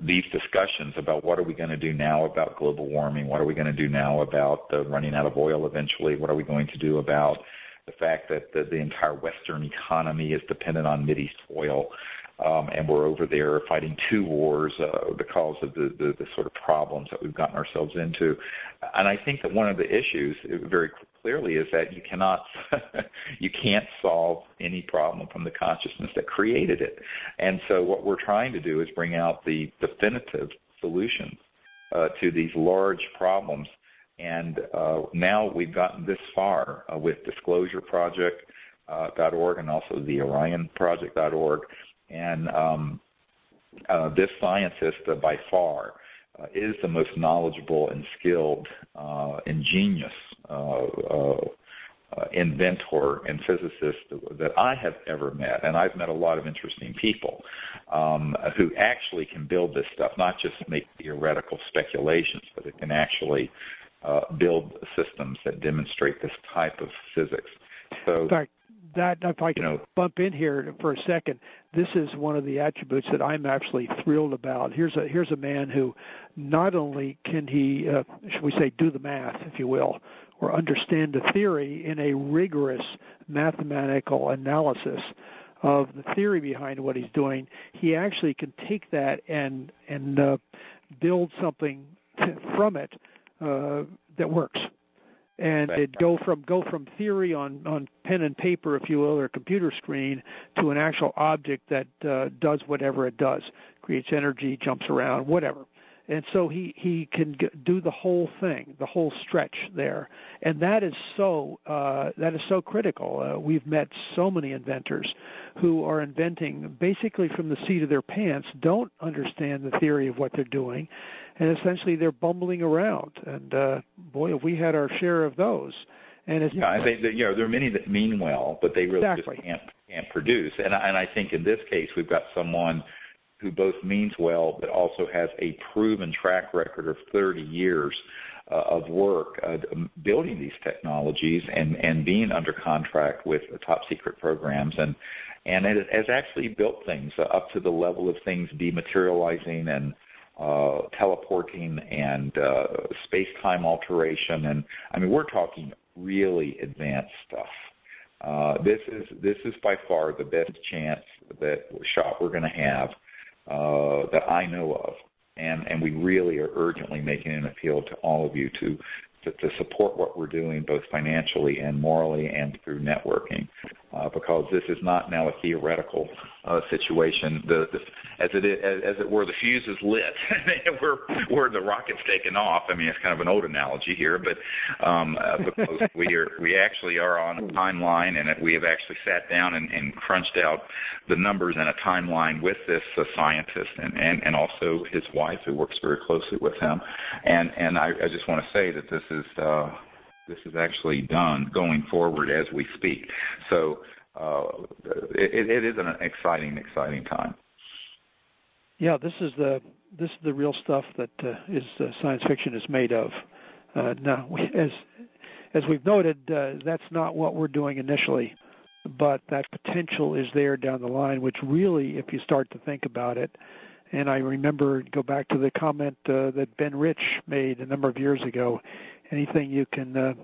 Speaker 1: these discussions about what are we going to do now about global warming, what are we going to do now about running out of oil eventually, what are we going to do about the fact that the entire Western economy is dependent on Mideast oil, and we're over there fighting two wars because of the sort of problems that we've gotten ourselves into. And I think that one of the issues very clearly is that you can't solve any problem from the consciousness that created it. And so what we're trying to do is bring out the definitive solutions to these large problems. And now we've gotten this far with Disclosure Project.org and also the Orion Project.org. And this scientist, by far, is the most knowledgeable and skilled, ingenious inventor and physicist that I have ever met. And I've met a lot of interesting people who actually can build this stuff, not just make theoretical speculations, but it can actually build systems that demonstrate this type of physics. So.
Speaker 2: That, if I can bump in here for a second, this is one of the attributes that I'm actually thrilled about. Here's a man who not only can he, should we say, do the math, if you will, or understand the theory in a rigorous mathematical analysis of the theory behind what he's doing, he actually can take that and build something from it that works. And it go from theory on pen and paper, if you will, or computer screen, to an actual object that does whatever it does, creates energy, jumps around, whatever. And so he can do the whole thing, the whole stretch there, and that is so critical. We've met so many inventors who are inventing basically from the seat of their pants, don't understand the theory of what they're doing, and essentially they're bumbling around. And boy, have we had our share of those. And it's,
Speaker 1: I think that there are many that mean well, but they really just can't produce. And I think in this case we've got someone who both means well, but also has a proven track record of 30 years of work building these technologies and being under contract with top secret programs, and has actually built things up to the level of things dematerializing and teleporting and space-time alteration. And I mean, we're talking really advanced stuff. This is by far the best shot we're going to have that I know of, and we really are urgently making an appeal to all of you to to support what we're doing both financially and morally and through networking, because this is not now a theoretical situation. As it were, the fuse is lit. we're the rocket's taken off. I mean, it's kind of an old analogy here, but because we actually are on a timeline, and we have actually sat down and crunched out the numbers and a timeline with this scientist and also his wife, who works very closely with him. And I just want to say that this is actually done going forward as we speak. So it is an exciting time.
Speaker 2: Yeah, this is the real stuff that science fiction is made of. Now, as we've noted, that's not what we're doing initially, but that potential is there down the line, which really, if you start to think about it, and I go back to the comment that Ben Rich made a number of years ago, anything you can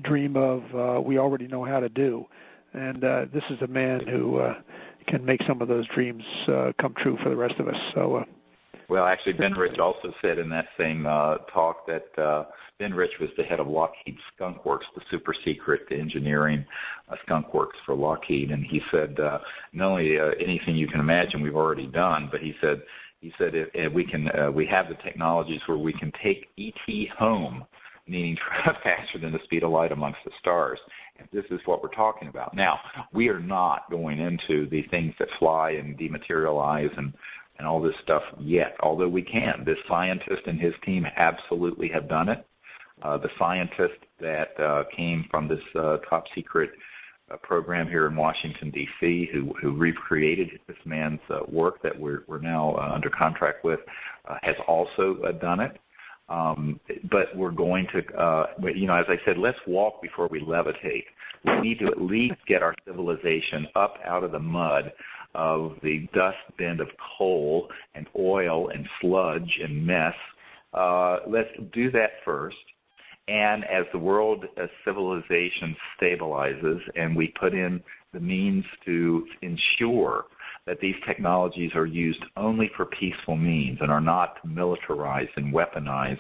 Speaker 2: dream of, we already know how to do. And this is a man who can make some of those dreams come true for the rest of us. So,
Speaker 1: well, actually, Ben Rich also said in that same talk that Ben Rich was the head of Lockheed Skunk Works, the super secret engineering skunk works for Lockheed, and he said not only anything you can imagine we've already done, but he said if we have the technologies where we can take ET home, meaning faster than the speed of light amongst the stars. And this is what we're talking about. Now, we are not going into the things that fly and dematerialize and all this stuff yet, although we can. This scientist and his team absolutely have done it. The scientist that came from this top secret program here in Washington, D.C., who recreated this man's work that we're now under contract with, has also done it. But we're going to, as I said, let's walk before we levitate. We need to at least get our civilization up out of the mud of the dustbin of coal and oil and sludge and mess. Let's do that first. And as the world civilization stabilizes and we put in the means to ensure that these technologies are used only for peaceful means and are not militarized and weaponized,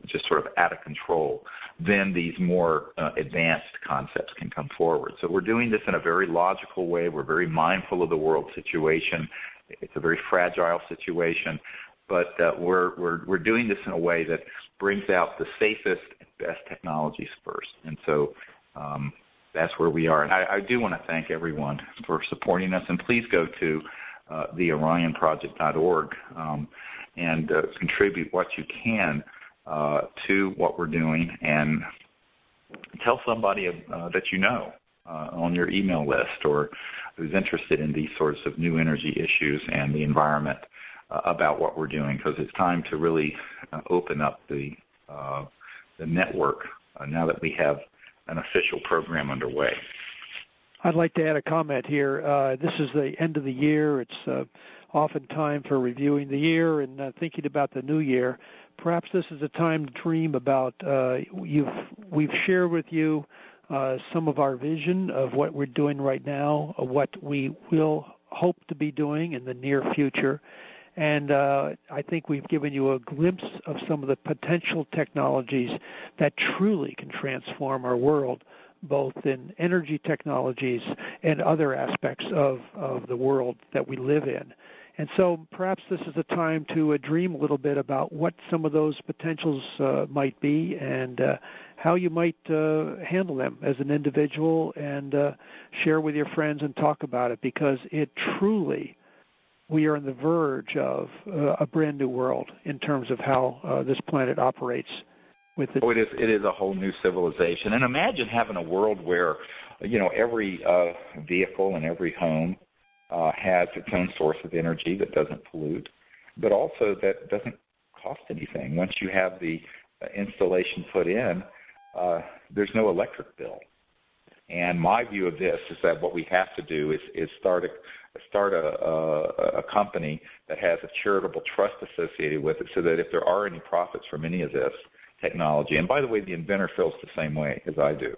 Speaker 1: just sort of out of control, then these more advanced concepts can come forward. So we're doing this in a very logical way. We're very mindful of the world situation. It's a very fragile situation, but we're doing this in a way that brings out the safest and best technologies first. And so that's where we are. And I do want to thank everyone for supporting us. And please go to the orionproject.org and contribute what you can to what we're doing, and tell somebody that you know on your email list or who's interested in these sorts of new energy issues and the environment about what we're doing, because it's time to really open up the network now that we have an official program underway.
Speaker 2: I'd like to add a comment here. This is the end of the year. It's often time for reviewing the year and thinking about the new year. Perhaps this is a time to dream about, we've shared with you some of our vision of what we're doing right now, of what we will hope to be doing in the near future. And I think we've given you a glimpse of some of the potential technologies that truly can transform our world, both in energy technologies and other aspects of the world that we live in. And so perhaps this is a time to dream a little bit about what some of those potentials might be and how you might handle them as an individual, and share with your friends and talk about it, because it truly, we are on the verge of a brand new world in terms of how this planet operates.
Speaker 1: It is a whole new civilization. And imagine having a world where, every vehicle and every home has its own source of energy that doesn't pollute, but also that doesn't cost anything. Once you have the installation put in, there's no electric bill. And my view of this is that what we have to do is start a company that has a charitable trust associated with it, so that if there are any profits from any of this technology, and by the way, the inventor feels the same way as I do,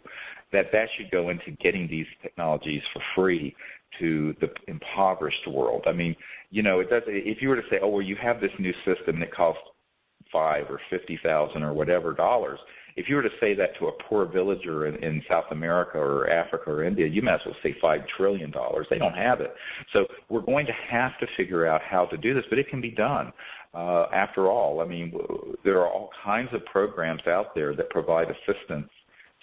Speaker 1: that should go into getting these technologies for free to the impoverished world. I mean, it does. If you were to say, oh, well, you have this new system that costs or $50,000 or whatever dollars. If you were to say that to a poor villager in South America or Africa or India, you might as well say $5 trillion. They don't have it. So we're going to have to figure out how to do this, but it can be done. After all, I mean, there are all kinds of programs out there that provide assistance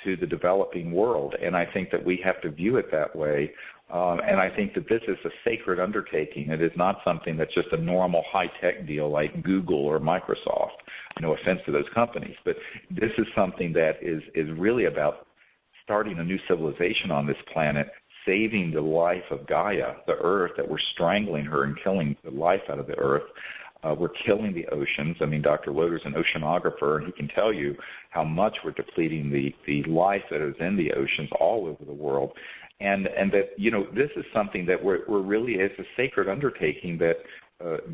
Speaker 1: to the developing world, and I think that we have to view it that way. And I think that this is a sacred undertaking. It is not something that's just a normal high-tech deal like Google or Microsoft. No offense to those companies, but this is something that is really about starting a new civilization on this planet, saving the life of Gaia, the Earth, that we're strangling her and killing the life out of the Earth. We're killing the oceans. I mean, Dr. Loder's an oceanographer, and he can tell you how much we're depleting the life that is in the oceans all over the world. And that, you know, this is something that we're really, it's a sacred undertaking that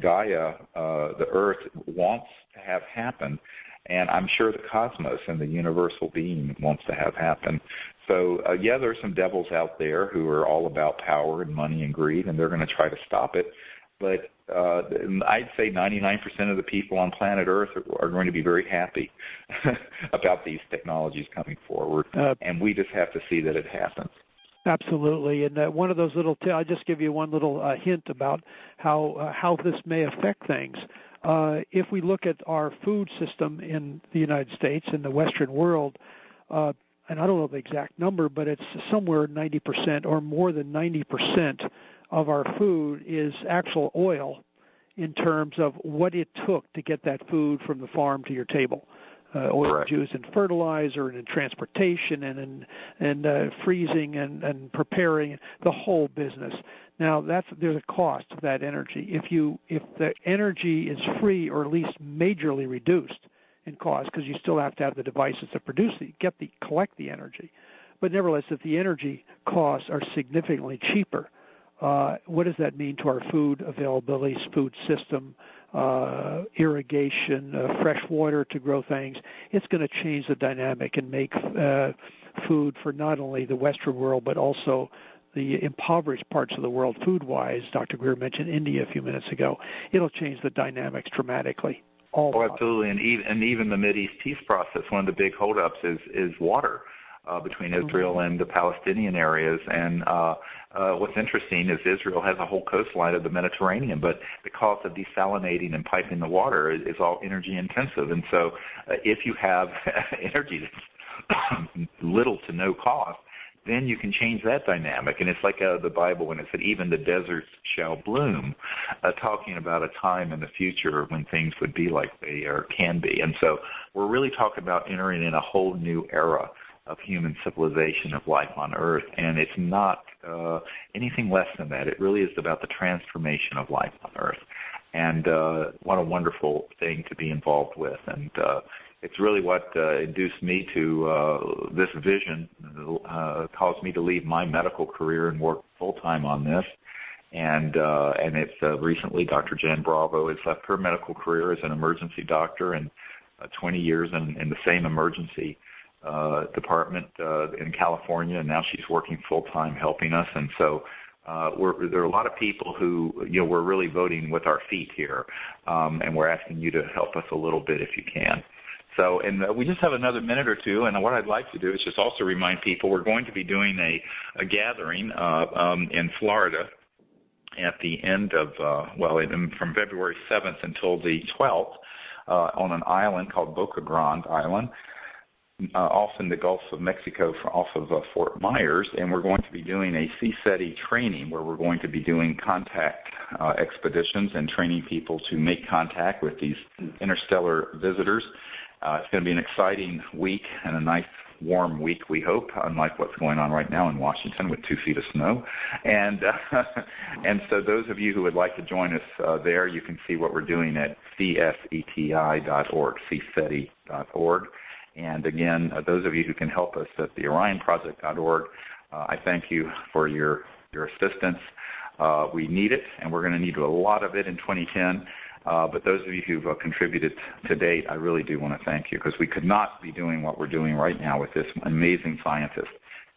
Speaker 1: Gaia, the Earth, wants to have happen, and I'm sure the cosmos and the universal being wants to have happen. So, yeah, there are some devils out there who are all about power and money and greed, and they're going to try to stop it. But I'd say 99% of the people on planet Earth are going to be very happy about these technologies coming forward, and we just have to see that it happens.
Speaker 2: Absolutely, and one of those little I'll just give you one little hint about how this may affect things. If we look at our food system in the United States, in the Western world, and I don't know the exact number, but it's somewhere 90% or more than 90% of our food is actual oil in terms of what it took to get that food from the farm to your table. Oil is used in fertilizer and in transportation and in freezing and preparing, the whole business. Now, there's a cost to that energy. If the energy is free or at least majorly reduced in cost, because you still have to have the devices to produce it, collect the energy. But nevertheless, if the energy costs are significantly cheaper, what does that mean to our food availability, food system, irrigation, fresh water to grow things? It's going to change the dynamic and make food for not only the Western world, but also the impoverished parts of the world food-wise. Dr. Greer mentioned India a few minutes ago. It'll change the dynamics dramatically.
Speaker 1: Absolutely, and even the Mideast peace process, one of the big holdups is water between Israel and the Palestinian areas. And what's interesting is Israel has a whole coastline of the Mediterranean, but the cost of desalinating and piping the water is all energy intensive. And so if you have energy that's little to no cost, then you can change that dynamic. And it's like the Bible when it said, even the deserts shall bloom, talking about a time in the future when things would be like they can be. And so we're really talking about entering in a whole new era of human civilization, of life on Earth. And it's not anything less than that. It really is about the transformation of life on Earth. And what a wonderful thing to be involved with. And it's really what induced me to this vision, caused me to leave my medical career and work full-time on this. And it's recently Dr. Jan Bravo has left her medical career as an emergency doctor and 20 years in the same emergency department in California, and now she's working full-time helping us. And so there are a lot of people who, we're really voting with our feet here, and we're asking you to help us a little bit if you can. So, and we just have another minute or two, and what I'd like to do is just also remind people we're going to be doing a gathering in Florida at the end of, from February 7th until the 12th on an island called Boca Grande Island, off in the Gulf of Mexico, off of Fort Myers, and we're going to be doing a CSETI training where we're going to be doing contact expeditions and training people to make contact with these interstellar visitors. It's going to be an exciting week and a nice warm week, we hope, unlike what's going on right now in Washington with 2 feet of snow. And so those of you who would like to join us there, you can see what we're doing at cseti.org, cseti.org. And again, those of you who can help us at the orionproject.org, I thank you for your assistance. We need it, and we're going to need a lot of it in 2010. But those of you who've contributed to date, I really do want to thank you, because we could not be doing what we're doing right now with this amazing scientist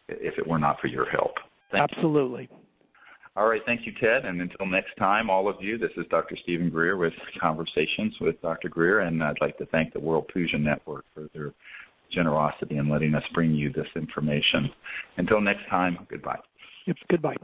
Speaker 1: if it were not for your help. Thank
Speaker 2: Absolutely.
Speaker 1: You. All right, thank you, Ted. And until next time, all of you, this is Dr. Stephen Greer with Conversations with Dr. Greer, and I'd like to thank the World Puja Network for their generosity in letting us bring you this information. Until next time, goodbye.
Speaker 2: Yep, goodbye.